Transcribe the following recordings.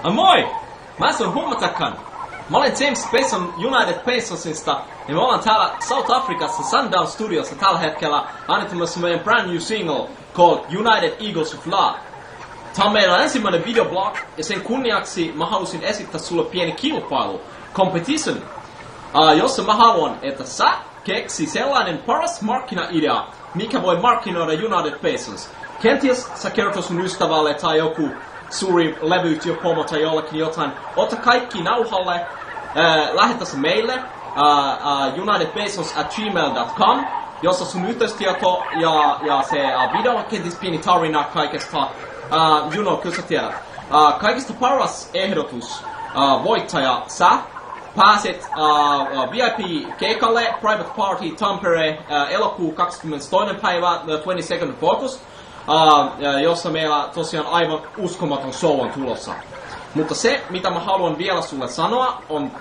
Moi! Mä sun huomatakaan. Mä olen James Payson United Paysonsista ja me ollaan täällä South Africassa Sundown Studiossa tällä hetkellä äänittämässä meidän brand new single called United Eagles of Love. Tää on meidän ensimmäinen videoblog ja sen kunniaksi mä halusin esittää sulle pieni kilpailu, competition, jossa mä haluan, että sä keksi sellainen paras markkina-idea, mikä voi markkinoida United Paysons. Kenties sä kertoo sun ystävälle tai joku suuri levyyhtiöpomo tai jollekin jotain. Ota kaikki nauhalle, lähetä se meille unitedpaysons@gmail.com, jossa sun yhteystieto ja se video, kenties pieni tarina kaikesta. Kyllä sä tiedät. Kaikista paras ehdotus voittaja sä pääset VIP-keikalle, Private Party Tampere, elokuun 22. päivä, 22nd of August, jossa meillä tosiaan aivan uskomaton show on tulossa. Mutta se, mitä mä haluan vielä sulle sanoa, on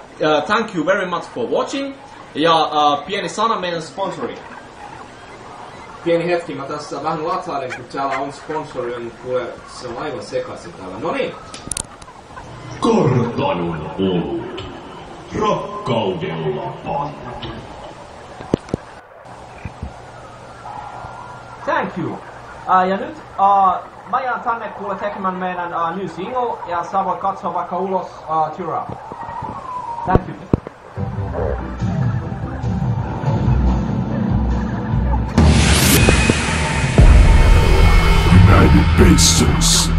thank you very much for watching, ja pieni sana meidän sponsori. Pieni hetki, mä tässä vähän latailen, kun täällä on sponsori, niin kuule, se on aivan sekaisin täällä. Noniin! Kartanon olut. Rakkaudella pantu. Thank you. Ja nyt mä jään tänne kuule tekemään meidän new single, ja sä voit katsoa vaikka ulos Tyra. Thank you. United Paysons.